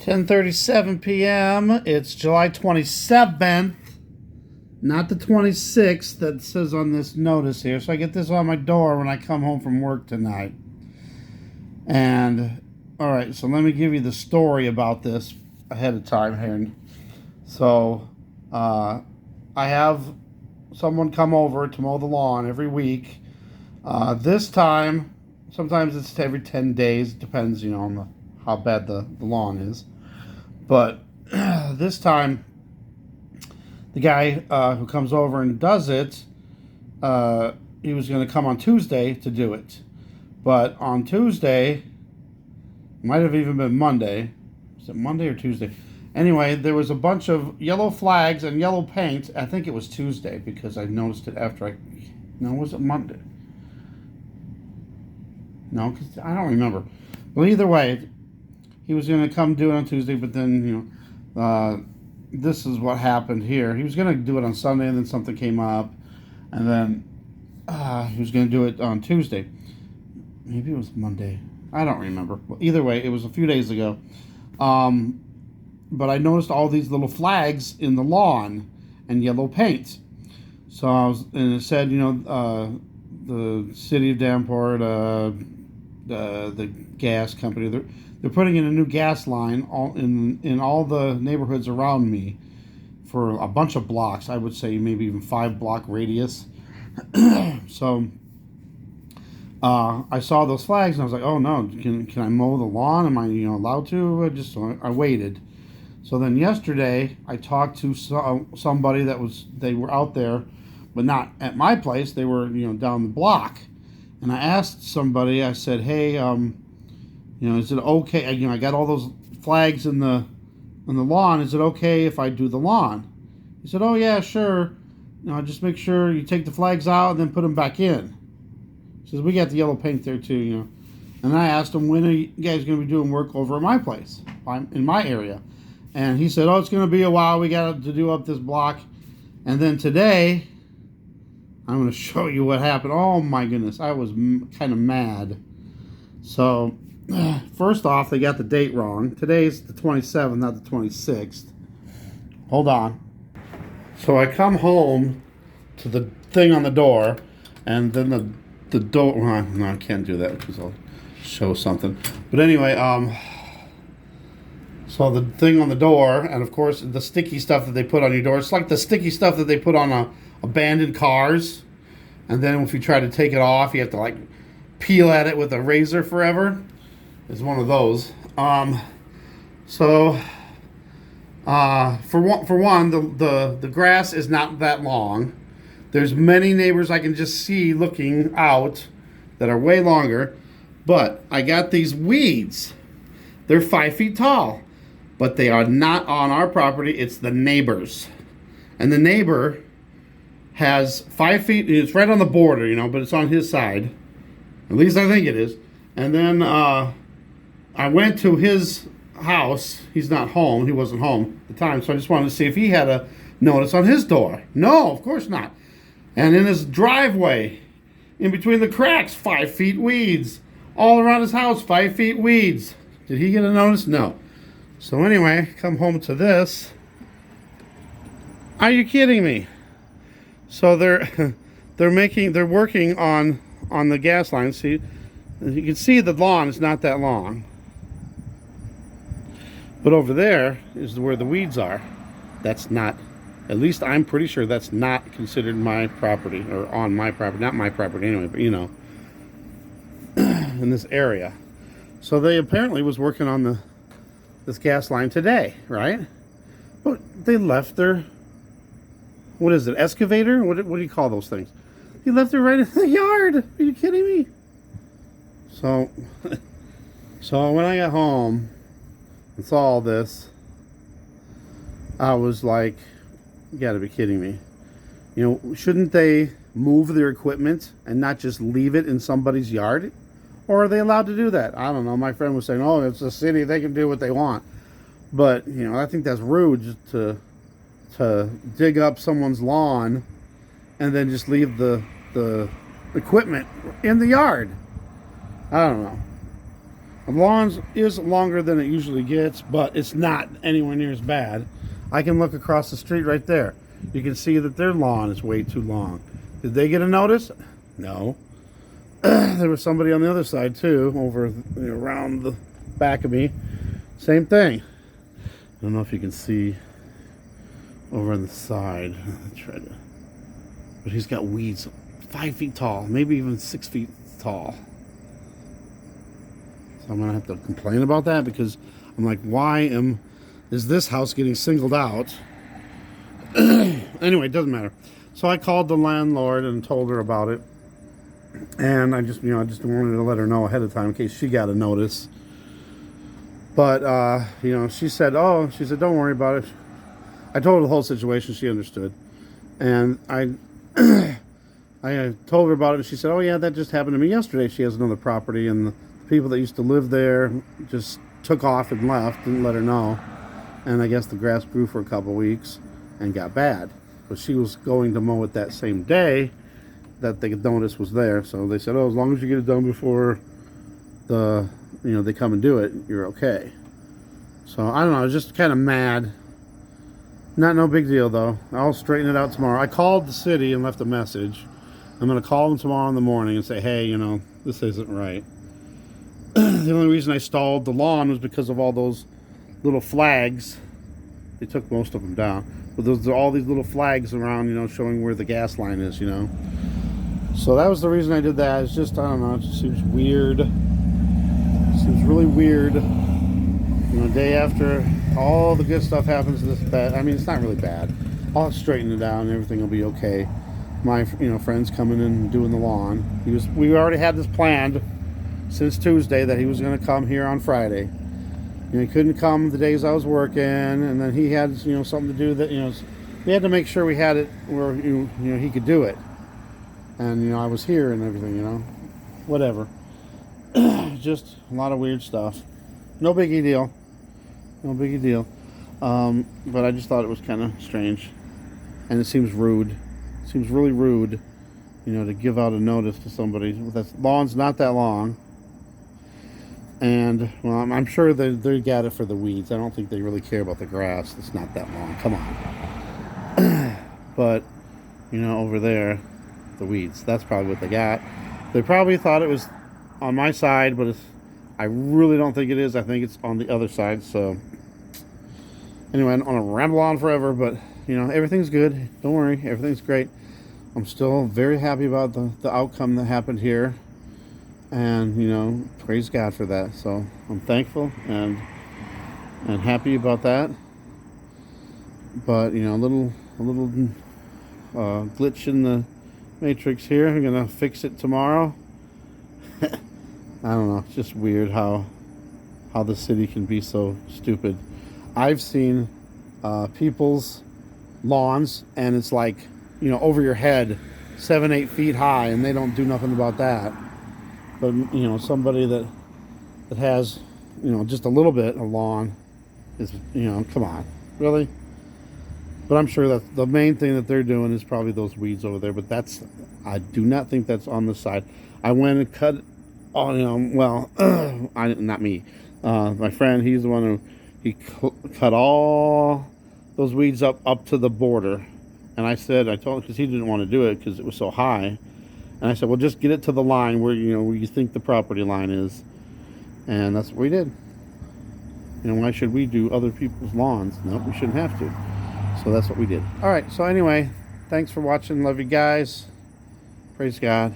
10:37 p.m. It's July 27th, not the 26th that says on this notice here. So I get this on my door when I come home from work tonight. And, all right, so let me give you the story about this ahead of time here. So, I have someone come over to mow the lawn every week. This time, sometimes it's every 10 days. It depends, on how bad the lawn is. But this time, the guy who comes over and does it, he was going to come on Tuesday to do it. But on Tuesday, might have even been Monday. Was it Monday or Tuesday? Anyway, there was a bunch of yellow flags and yellow paint. I think it was Tuesday because I noticed it after was it Monday? No, because I don't remember. Well, either way, he was going to come do it on Tuesday, but then, this is what happened here. He was going to do it on Sunday, and then something came up, and then he was going to do it on Tuesday. Maybe it was Monday. I don't remember. Well, either way, it was a few days ago. But I noticed all these little flags in the lawn and yellow paint. So and it said, the city of Davenport, the gas company, they're putting in a new gas line in all the neighborhoods around me for a bunch of blocks. I would say maybe even 5-block radius. So I saw those flags and I was like, oh no, can I mow the lawn? Am I allowed to? I waited. So then yesterday I talked to somebody they were out there, but not at my place. They were down the block, and I asked somebody. I said, hey, is it okay? I got all those flags on the lawn. Is it okay if I do the lawn? He said, oh yeah, sure. Just make sure you take the flags out and then put them back in. He says, we got the yellow paint there too, And I asked him, when are you guys going to be doing work over at my place, in my area? And he said, oh, it's going to be a while. We got to do up this block. And then today, I'm going to show you what happened. Oh my goodness, I was kind of mad. So, first off, they got the date wrong. Today's the 27th, not the 26th. Hold on. So I come home to the thing on the door, and then the door. Well, no, I can't do that because I'll show something. But anyway, so the thing on the door, and of course the sticky stuff that they put on your door. It's like the sticky stuff that they put on abandoned cars, and then if you try to take it off, you have to peel at it with a razor forever. It's one of those. So for one, the grass is not that long. There's many neighbors I can just see looking out that are way longer. But I got these weeds. They're 5 feet tall. But they are not on our property. It's the neighbor's. And the neighbor has 5 feet. It's right on the border, but it's on his side. At least I think it is. And then I went to his house. He's not home. He wasn't home at the time. So I just wanted to see if he had a notice on his door. No, of course not. And in his driveway, in between the cracks, 5 feet weeds. All around his house, 5 feet weeds. Did he get a notice? No. So anyway, come home to this. Are you kidding me? So they're working on the gas line. See, you can see the lawn is not that long. But over there is where the weeds are. That's not, at least I'm pretty sure that's not considered my property, or on my property. Not my property anyway, but in this area. So they apparently was working on this gas line today, right? But they left their, what is it, excavator? What do you call those things? He left it right in the yard. Are you kidding me? So when I got home and saw all this, I was like, you gotta be kidding me. Shouldn't they move their equipment and not just leave it in somebody's yard? Or are they allowed to do that? I don't know. My friend was saying, oh, it's a city. They can do what they want. But, I think that's rude just to dig up someone's lawn and then just leave the equipment in the yard. I don't know. The lawn is longer than it usually gets, but it's not anywhere near as bad. I can look across the street right there. You can see that their lawn is way too long. Did they get a notice? No. There was somebody on the other side too, over around the back of me. Same thing. I don't know if you can see over on the side. But he's got weeds 5 feet tall, maybe even 6 feet tall. So I'm gonna have to complain about that because I'm like, is this house getting singled out? Anyway, it doesn't matter. So I called the landlord and told her about it, and I just wanted to let her know ahead of time in case she got a notice. But she said, don't worry about it. I told her the whole situation. She understood, and I told her about it, and she said, oh yeah, that just happened to me yesterday. She has another property, and the people that used to live there just took off and left, didn't let her know, and I guess the grass grew for a couple weeks and got bad. But she was going to mow it that same day that the notice was there, so they said, as long as you get it done before they come and do it, you're okay. So I don't know, I was just kind of mad. No big deal though. I'll straighten it out tomorrow. I called the city and left a message. I'm going to call them tomorrow in the morning and say, hey, this isn't right. The only reason I stalled the lawn was because of all those little flags. They took most of them down. But there's all these little flags around, showing where the gas line is, So that was the reason I did that. It's just, I don't know, it just seems weird. It seems really weird. Day after all the good stuff happens, this bad. I mean, it's not really bad. I'll straighten it out and everything will be okay. My, friend's coming in and doing the lawn. We already had this planned since Tuesday that he was going to come here on Friday. He couldn't come the days I was working, and then he had, something to do that, we had to make sure we had it where, he could do it. And, I was here and everything, whatever. Just a lot of weird stuff. No biggie deal. No biggie deal. But I just thought it was kind of strange. And it seems rude. It seems really rude, to give out a notice to somebody. The lawn's not that long. And, well, I'm sure they got it for the weeds. I don't think they really care about the grass. It's not that long. Come on. But, over there, the weeds. That's probably what they got. They probably thought it was on my side, but I really don't think it is. I think it's on the other side. So, anyway, I don't want to ramble on forever, but, everything's good. Don't worry. Everything's great. I'm still very happy about the outcome that happened here. And, praise God for that. So I'm thankful and happy about that. But, a little glitch in the matrix here. I'm going to fix it tomorrow. I don't know. It's just weird how the city can be so stupid. I've seen people's lawns, and it's like, over your head, 7-8 feet high, and they don't do nothing about that. But, somebody that has, just a little bit of lawn is, come on, really? But I'm sure that the main thing that they're doing is probably those weeds over there. But I do not think that's on the side. I went and cut, not me. My friend, he's the one who cut all those weeds up to the border. And I told him, because he didn't want to do it because it was so high. And I said, well, just get it to the line where, where you think the property line is. And that's what we did. Why should we do other people's lawns? No, we shouldn't have to. So that's what we did. All right. So anyway, thanks for watching. Love you guys. Praise God.